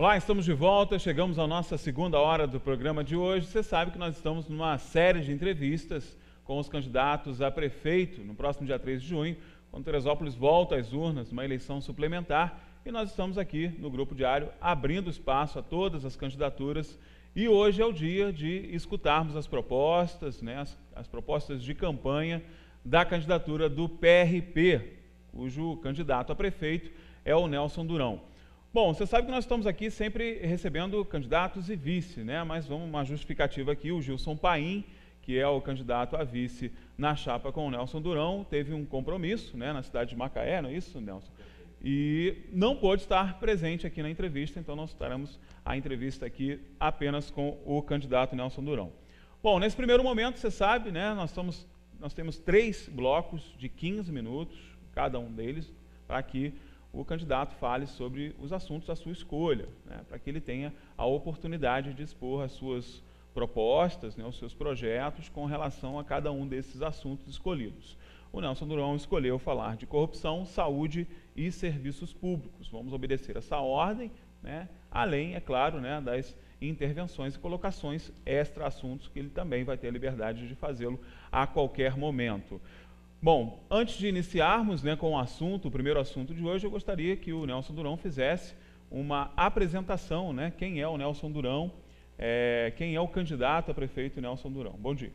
Olá, estamos de volta, chegamos à nossa segunda hora do programa de hoje. Você sabe que nós estamos numa série de entrevistas com os candidatos a prefeito no próximo dia 3 de junho, quando Teresópolis volta às urnas, uma eleição suplementar, e nós estamos aqui no Grupo Diário abrindo espaço a todas as candidaturas, e hoje é o dia de escutarmos as propostas, as propostas de campanha da candidatura do PRP, cujo candidato a prefeito é o Nelson Durão. Bom, você sabe que nós estamos aqui sempre recebendo candidatos e vice, mas vamos uma justificativa aqui. O Gilson Paim, que é o candidato a vice na chapa com o Nelson Durão, teve um compromisso na cidade de Macaé, não é isso, Nelson? E não pôde estar presente aqui na entrevista, então nós estaremos a entrevista aqui apenas com o candidato Nelson Durão. Bom, nesse primeiro momento, você sabe, nós temos 3 blocos de 15 minutos, cada um deles, para que o candidato fale sobre os assuntos da sua escolha, para que ele tenha a oportunidade de expor as suas propostas, os seus projetos com relação a cada um desses assuntos escolhidos. O Nelson Durão escolheu falar de corrupção, saúde e serviços públicos. Vamos obedecer essa ordem, além, é claro, das intervenções e colocações extra-assuntos, que ele também vai ter a liberdade de fazê-lo a qualquer momento. Bom, antes de iniciarmos com o primeiro assunto de hoje, eu gostaria que o Nelson Durão fizesse uma apresentação, quem é o Nelson Durão, quem é o candidato a prefeito Nelson Durão. Bom dia.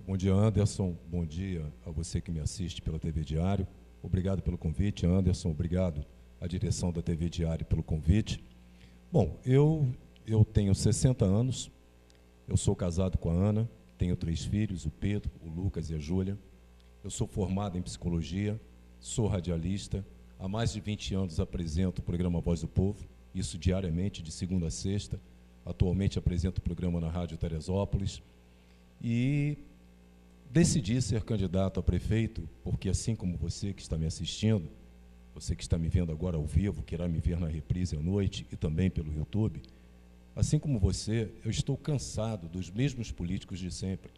Bom dia, Anderson. Bom dia a você que me assiste pela TV Diário. Obrigado pelo convite, Anderson. Obrigado à direção da TV Diário pelo convite. Bom, eu tenho 60 anos, eu sou casado com a Ana, tenho 3 filhos, o Pedro, o Lucas e a Júlia. Eu sou formado em psicologia, sou radialista, há mais de 20 anos apresento o programa Voz do Povo, isso diariamente, de segunda a sexta. Atualmente apresento o programa na Rádio Teresópolis e decidi ser candidato a prefeito, porque assim como você que está me assistindo, você que está me vendo agora ao vivo, que irá me ver na reprise à noite e também pelo YouTube, assim como você, eu estou cansado dos mesmos políticos de sempre,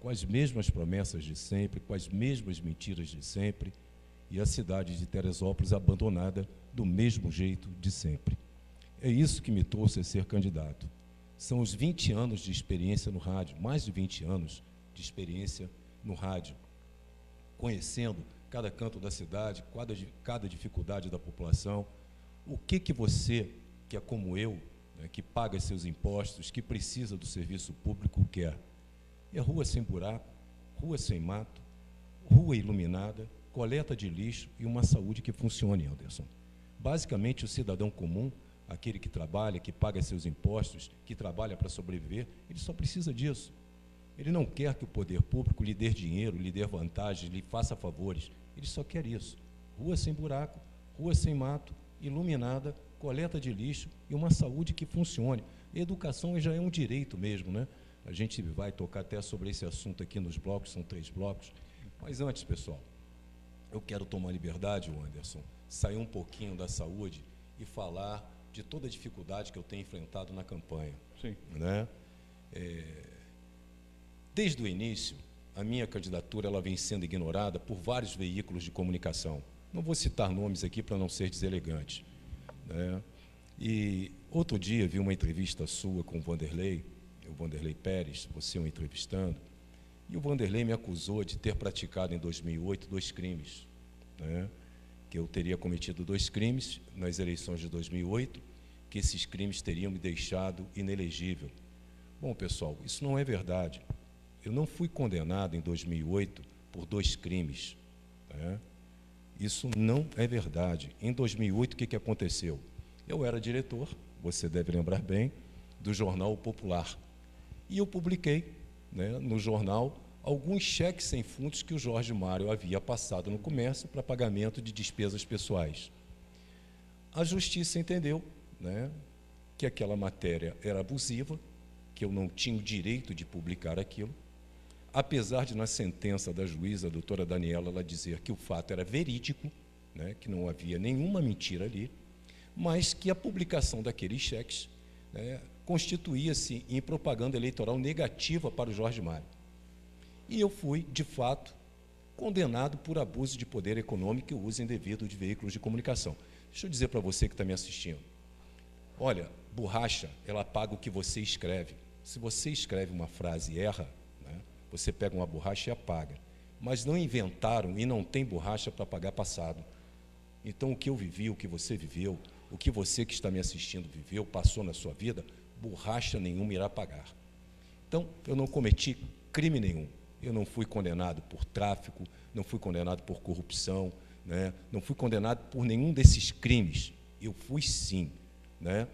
com as mesmas promessas de sempre, com as mesmas mentiras de sempre, e a cidade de Teresópolis abandonada do mesmo jeito de sempre. É isso que me trouxe a ser candidato. São os 20 anos de experiência no rádio, mais de 20 anos de experiência no rádio, conhecendo cada canto da cidade, cada dificuldade da população. O que você, que é como eu, que paga seus impostos, que precisa do serviço público, quer? É rua sem buraco, rua sem mato, rua iluminada, coleta de lixo e uma saúde que funcione, Anderson. Basicamente, o cidadão comum, aquele que trabalha, que paga seus impostos, que trabalha para sobreviver, ele só precisa disso. Ele não quer que o poder público lhe dê dinheiro, lhe dê vantagens, lhe faça favores. Ele só quer isso. Rua sem buraco, rua sem mato, iluminada, coleta de lixo e uma saúde que funcione. Educação já é um direito mesmo, A gente vai tocar até sobre esse assunto aqui nos blocos, são 3 blocos. Mas antes, pessoal, eu quero tomar liberdade, Anderson, sair um pouquinho da saúde e falar de toda a dificuldade que eu tenho enfrentado na campanha. Sim. Desde o início, a minha candidatura ela vem sendo ignorada por vários veículos de comunicação. Não vou citar nomes aqui para não ser deselegante. E outro dia vi uma entrevista sua com o Vanderlei Pérez, você o entrevistando, e o Vanderlei me acusou de ter praticado em 2008 2 crimes, que eu teria cometido 2 crimes nas eleições de 2008, que esses crimes teriam me deixado inelegível. Bom, pessoal, isso não é verdade. Eu não fui condenado em 2008 por 2 crimes. Isso não é verdade. Em 2008, o que aconteceu? Eu era diretor, você deve lembrar bem, do jornal O Popular. E eu publiquei no jornal alguns cheques sem fundos que o Jorge Mário havia passado no comércio para pagamento de despesas pessoais. A justiça entendeu que aquela matéria era abusiva, que eu não tinha o direito de publicar aquilo, apesar de na sentença da juíza, a doutora Daniela, ela dizer que o fato era verídico, que não havia nenhuma mentira ali, mas que a publicação daqueles cheques constituía-se em propaganda eleitoral negativa para o Jorge Mário. E eu fui, de fato, condenado por abuso de poder econômico e uso indevido de veículos de comunicação. Deixa eu dizer para você que está me assistindo. Olha, borracha, ela apaga o que você escreve. Se você escreve uma frase e erra, né, você pega uma borracha e apaga. Mas não inventaram e não tem borracha para apagar passado. Então, o que eu vivi, o que você viveu, o que você que está me assistindo viveu, passou na sua vida, borracha nenhuma irá apagar. Então, eu não cometi crime nenhum. Eu não fui condenado por tráfico, não fui condenado por corrupção, né, não fui condenado por nenhum desses crimes. Eu fui, sim, né,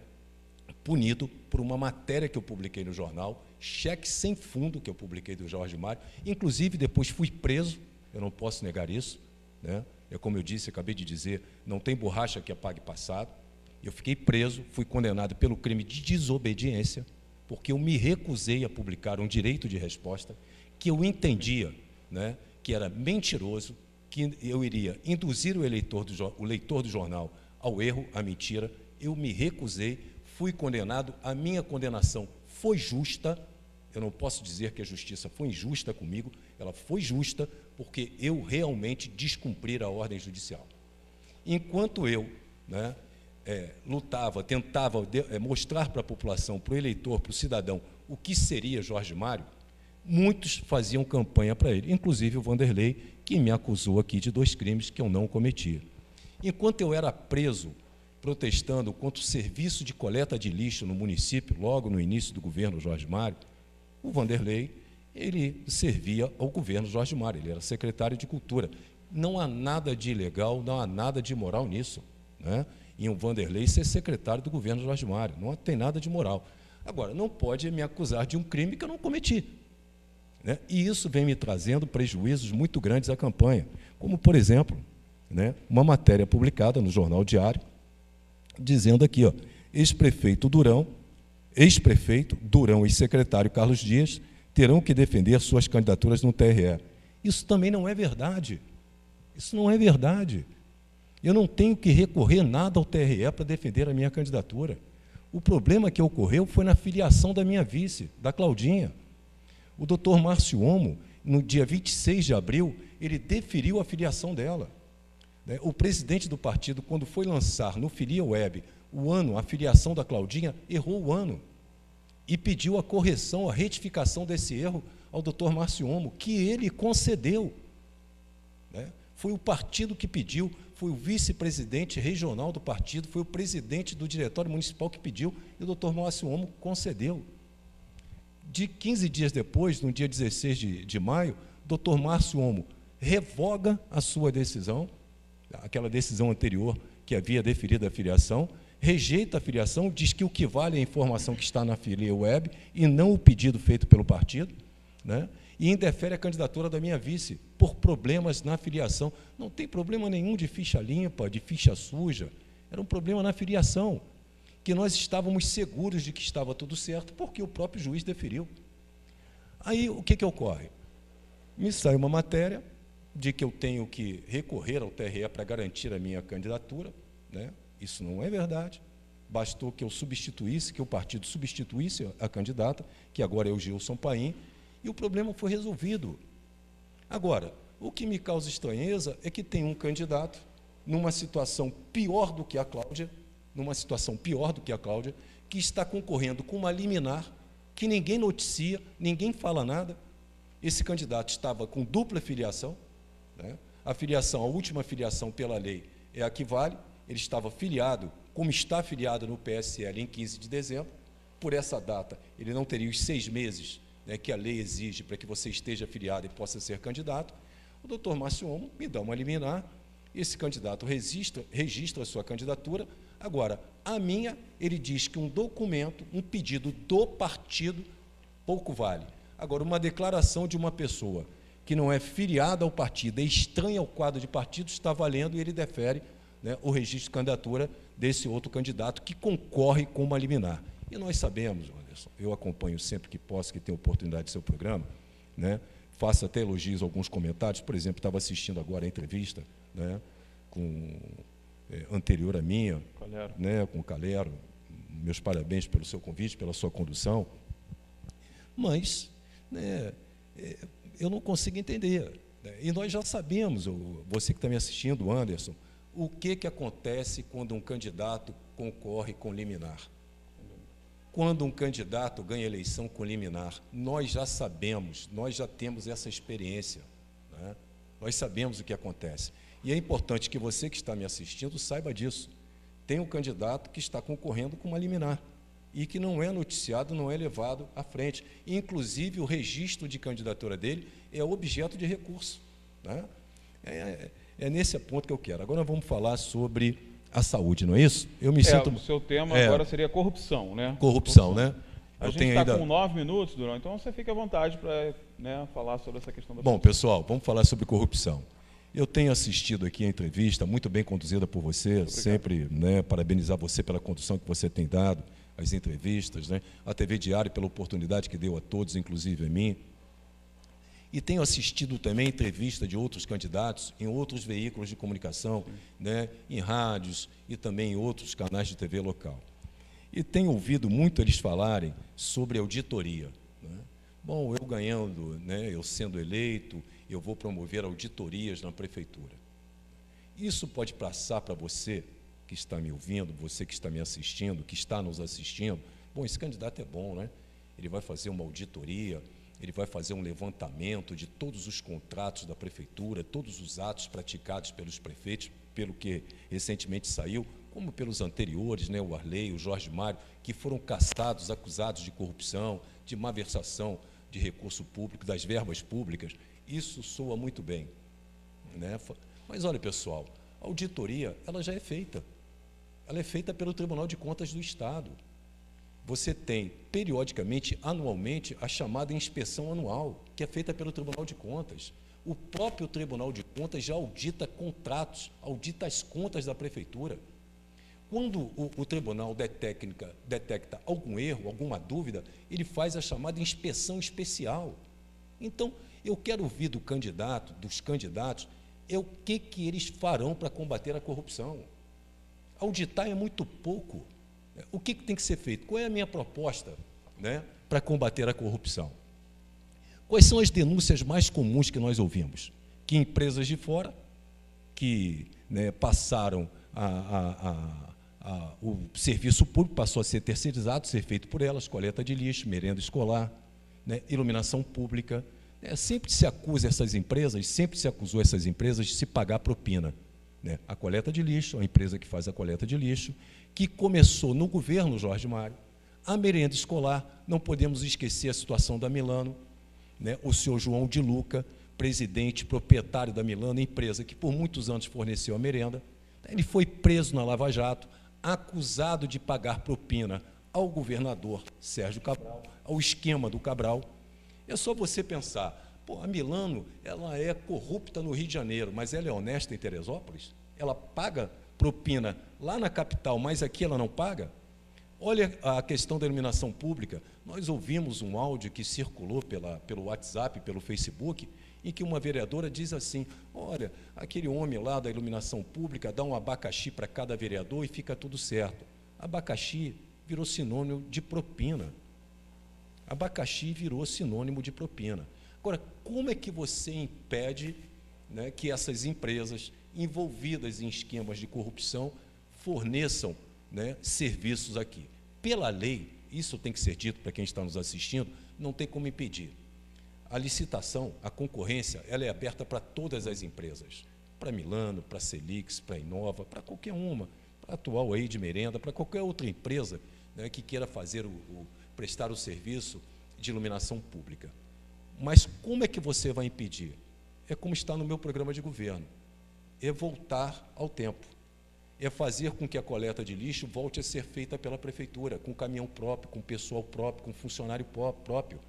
punido por uma matéria que eu publiquei no jornal, cheque sem fundo que eu publiquei do Jorge Mário. Inclusive, depois fui preso, eu não posso negar isso, né? É como eu disse, acabei de dizer, não tem borracha que apague passado. Eu fiquei preso, fui condenado pelo crime de desobediência, porque eu me recusei a publicar um direito de resposta que eu entendia, né, que era mentiroso, que eu iria induzir o leitor do jornal ao erro, à mentira. Eu me recusei, fui condenado, a minha condenação foi justa. Eu não posso dizer que a justiça foi injusta comigo, ela foi justa porque eu realmente descumpri a ordem judicial. Enquanto eu, né, lutava, tentava mostrar para a população, para o eleitor, para o cidadão, o que seria Jorge Mário, muitos faziam campanha para ele, inclusive o Vanderlei, que me acusou aqui de 2 crimes que eu não cometi. Enquanto eu era preso, protestando contra o serviço de coleta de lixo no município, logo no início do governo Jorge Mário, o Vanderlei, ele servia ao governo Jorge Mário, ele era secretário de Cultura. Não há nada de ilegal, não há nada de imoral nisso, né? Em o Vanderlei ser secretário do governo Jorge Mário, não tem nada de moral. Agora, não pode me acusar de um crime que eu não cometi, né? E isso vem me trazendo prejuízos muito grandes à campanha, como, por exemplo, né, uma matéria publicada no Jornal Diário, dizendo aqui, ó, ex-prefeito Durão e secretário Carlos Dias terão que defender suas candidaturas no TRE. Isso também não é verdade. Isso não é verdade. Eu não tenho que recorrer nada ao TRE para defender a minha candidatura. O problema que ocorreu foi na filiação da minha vice, da Claudinha. O doutor Márcio Omo, no dia 26 de abril, ele deferiu a filiação dela. O presidente do partido, quando foi lançar no Filia Web a filiação da Claudinha, errou o ano e pediu a correção, a retificação desse erro ao doutor Márcio Omo, que ele concedeu. Foi o partido que pediu, foi o vice-presidente regional do partido, foi o presidente do diretório municipal que pediu, e o doutor Márcio Omo concedeu. De 15 dias depois, no dia 16 de maio, o doutor Márcio Omo revoga a sua decisão, aquela decisão anterior que havia deferido a filiação, rejeita a filiação, diz que o que vale é a informação que está na Filia Web e não o pedido feito pelo partido, né? E indefere a candidatura da minha vice por problemas na filiação. Não tem problema nenhum de ficha limpa, de ficha suja, era um problema na filiação, que nós estávamos seguros de que estava tudo certo, porque o próprio juiz deferiu. Aí, o que ocorre? Me sai uma matéria de que eu tenho que recorrer ao TRE para garantir a minha candidatura, né? Isso não é verdade. Bastou que eu substituísse, que o partido substituísse a candidata, que agora é o Gilson Paim, e o problema foi resolvido. Agora, o que me causa estranheza é que tem um candidato numa situação pior do que a Cláudia, que está concorrendo com uma liminar, que ninguém noticia, ninguém fala nada. Esse candidato estava com dupla filiação, né? A última filiação pela lei é a que vale. Ele estava filiado, como está filiado no PSL em 15 de dezembro, por essa data ele não teria os 6 meses, né, que a lei exige para que você esteja filiado e possa ser candidato. O doutor Márcio Omo me dá uma liminar, esse candidato registra a sua candidatura. Agora, a minha, ele diz que um documento, um pedido do partido, pouco vale. Agora, uma declaração de uma pessoa que não é filiada ao partido, é estranha ao quadro de partido, está valendo, e ele defere, né, o registro de candidatura desse outro candidato que concorre com uma liminar. E nós sabemos, Anderson, eu acompanho sempre que posso, que tenho oportunidade de seu programa, né, faço até elogios a alguns comentários. Por exemplo, estava assistindo agora a entrevista, né, anterior à minha, né, com o Calero. Meus parabéns pelo seu convite, pela sua condução. Mas, né, eu não consigo entender. Né, e nós já sabemos, você que está me assistindo, Anderson, o que acontece quando um candidato concorre com liminar. Quando um candidato ganha eleição com liminar, nós já sabemos, nós já temos essa experiência, né? Nós sabemos o que acontece. E é importante que você que está me assistindo saiba disso. Tem um candidato que está concorrendo com uma liminar e que não é noticiado, não é levado à frente. Inclusive, o registro de candidatura dele é objeto de recurso, né? É nesse ponto que eu quero. Agora vamos falar sobre a saúde, não é isso? Eu me sinto... O seu tema agora seria corrupção, né? Corrupção, né? A gente está com 9 minutos, Durão, então você fica à vontade para, né, falar sobre essa questão da... Bom, pessoal, vamos falar sobre corrupção. Eu tenho assistido aqui a entrevista, muito bem conduzida por você, sempre, né, parabenizar você pela condução que você tem dado, as entrevistas, né, a TV Diário pela oportunidade que deu a todos, inclusive a mim. E tenho assistido também entrevista de outros candidatos em outros veículos de comunicação, né, em rádios e também em outros canais de TV local. E tenho ouvido muito eles falarem sobre auditoria, né? Bom, eu ganhando, né, eu sendo eleito, eu vou promover auditorias na prefeitura. Isso pode passar para você que está me ouvindo, você que está me assistindo, que está nos assistindo. Bom, esse candidato é bom, né? Ele vai fazer uma auditoria, ele vai fazer um levantamento de todos os contratos da prefeitura, todos os atos praticados pelos prefeitos, pelo que recentemente saiu, como pelos anteriores, né, o Arley, o Jorge Mário, que foram caçados, acusados de corrupção, de malversação de recurso público, das verbas públicas. Isso soa muito bem, né? Mas olha, pessoal, a auditoria ela já é feita. Ela é feita pelo Tribunal de Contas do Estado. Você tem, periodicamente, anualmente, a chamada inspeção anual, que é feita pelo Tribunal de Contas. O próprio Tribunal de Contas já audita contratos, audita as contas da prefeitura. Quando o tribunal detecta algum erro, alguma dúvida, ele faz a chamada inspeção especial. Então, eu quero ouvir do candidato, dos candidatos, o que eles farão para combater a corrupção. Auditar é muito pouco. O que tem que ser feito? Qual é a minha proposta, né, para combater a corrupção? Quais são as denúncias mais comuns que nós ouvimos? Que empresas de fora, que, né, passaram o serviço público passou a ser terceirizado, ser feito por elas, coleta de lixo, merenda escolar, né, iluminação pública. Sempre se acusa essas empresas, sempre se acusou essas empresas de se pagar propina, né? A coleta de lixo, a empresa que faz a coleta de lixo, que começou no governo Jorge Mário, a merenda escolar, não podemos esquecer a situação da Milano, né? O senhor João de Luca, presidente, proprietário da Milano, empresa que por muitos anos forneceu a merenda, ele foi preso na Lava Jato, acusado de pagar propina ao governador Sérgio Cabral, ao esquema do Cabral. É só você pensar, pô, a Milano ela é corrupta no Rio de Janeiro, mas ela é honesta em Teresópolis? Ela paga propina lá na capital, mas aqui ela não paga? Olha a questão da iluminação pública. Nós ouvimos um áudio que circulou pelo WhatsApp, pelo Facebook, em que uma vereadora diz assim, olha, aquele homem lá da iluminação pública dá um abacaxi para cada vereador e fica tudo certo. Abacaxi virou sinônimo de propina. Abacaxi virou sinônimo de propina. Agora, como é que você impede, né, que essas empresas envolvidas em esquemas de corrupção forneçam, né, serviços aqui? Pela lei, isso tem que ser dito para quem está nos assistindo, não tem como impedir. A licitação, a concorrência, ela é aberta para todas as empresas, para Milano, para Celix, para Inova, para qualquer uma, para a atual aí de merenda, para qualquer outra empresa, né, que queira fazer prestar o serviço de iluminação pública. Mas como é que você vai impedir? É como está no meu programa de governo, é voltar ao tempo, é fazer com que a coleta de lixo volte a ser feita pela prefeitura, com caminhão próprio, com pessoal próprio, com funcionário próprio,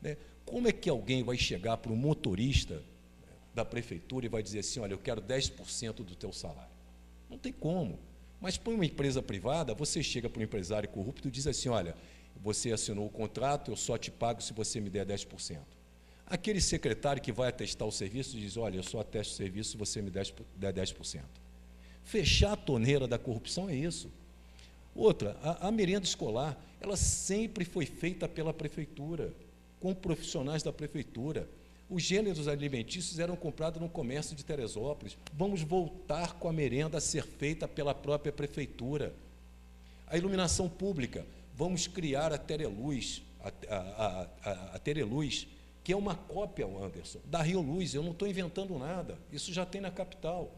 né? Como é que alguém vai chegar para um motorista da prefeitura e vai dizer assim, olha, eu quero 10% do teu salário? Não tem como. Mas para uma empresa privada, você chega para um empresário corrupto e diz assim, olha, você assinou o contrato, eu só te pago se você me der 10%. Aquele secretário que vai atestar o serviço diz, olha, eu só atesto o serviço se você me der 10%. Fechar a torneira da corrupção é isso. Outra, a merenda escolar, ela sempre foi feita pela prefeitura, com profissionais da prefeitura. Os gêneros alimentícios eram comprados no comércio de Teresópolis. Vamos voltar com a merenda a ser feita pela própria prefeitura. A iluminação pública, Vamos criar a Tereluz, a Tereluz, que é uma cópia, Anderson, da Rio Luz. Eu não estou inventando nada, isso já tem na capital.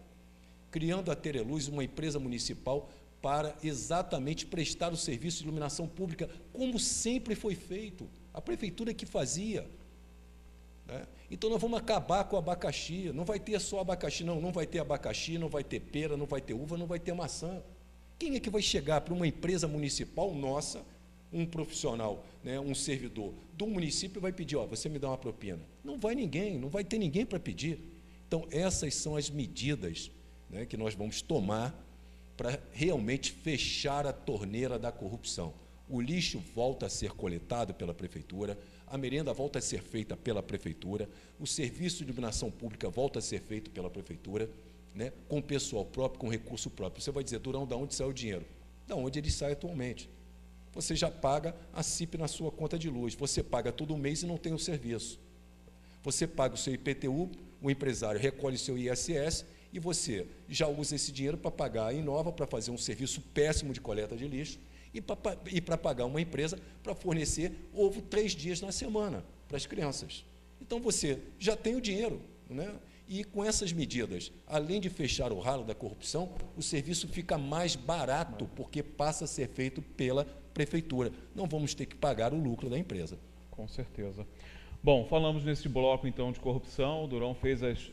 Criando a Tereluz, uma empresa municipal, para exatamente prestar o serviço de iluminação pública, como sempre foi feito. A prefeitura que fazia. Né? Então, nós vamos acabar com o abacaxi. Não vai ter só abacaxi, não vai ter abacaxi, não vai ter pera, não vai ter uva, não vai ter maçã. Quem é que vai chegar para uma empresa municipal nossa, um profissional, né, um servidor do município, vai pedir, você me dá uma propina? Não vai ninguém, não vai ter ninguém para pedir. Então, essas são as medidas, né, que nós vamos tomar para realmente fechar a torneira da corrupção. O lixo volta a ser coletado pela prefeitura, a merenda volta a ser feita pela prefeitura, o serviço de iluminação pública volta a ser feito pela prefeitura, né, com pessoal próprio, com recurso próprio. Você vai dizer, Durão, de onde sai o dinheiro? De onde ele sai atualmente. Você já paga a CIP na sua conta de luz, você paga todo mês e não tem o serviço. Você paga o seu IPTU, o empresário recolhe o seu ISS e você já usa esse dinheiro para pagar a Inova, para fazer um serviço péssimo de coleta de lixo e para pagar uma empresa para fornecer ovo 3 dias na semana para as crianças. Então, você já tem o dinheiro, né? E com essas medidas, além de fechar o ralo da corrupção, o serviço fica mais barato, porque passa a ser feito pela prefeitura. Não vamos ter que pagar o lucro da empresa. Com certeza. Bom, falamos nesse bloco, então, de corrupção. O Durão fez as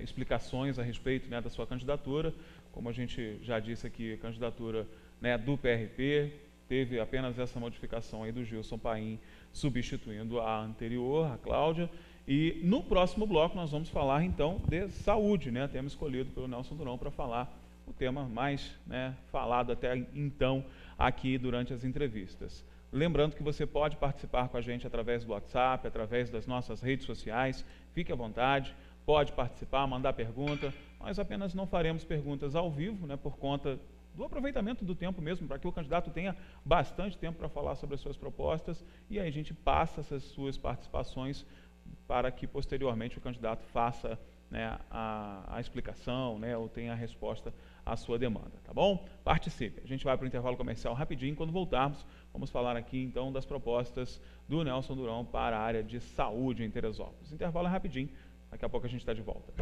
explicações a respeito, né, da sua candidatura. Como a gente já disse aqui, a candidatura, né, do PRP, teve apenas essa modificação aí do Gilson Paim, substituindo a anterior, a Cláudia. E no próximo bloco nós vamos falar, então, de saúde, né, tema escolhido pelo Nelson Durão para falar o tema mais, né, falado até então aqui durante as entrevistas. Lembrando que você pode participar com a gente através do WhatsApp, através das nossas redes sociais, fique à vontade, pode participar, mandar pergunta. Nós apenas não faremos perguntas ao vivo, né, por conta do aproveitamento do tempo mesmo, para que o candidato tenha bastante tempo para falar sobre as suas propostas, e aí a gente passa essas suas participações para que posteriormente o candidato faça, né, a explicação, né, ou tenha a resposta à sua demanda, tá bom? Participe. A gente vai para o intervalo comercial rapidinho. Quando voltarmos, vamos falar aqui então das propostas do Nelson Durão para a área de saúde em Teresópolis. O intervalo é rapidinho, daqui a pouco a gente está de volta.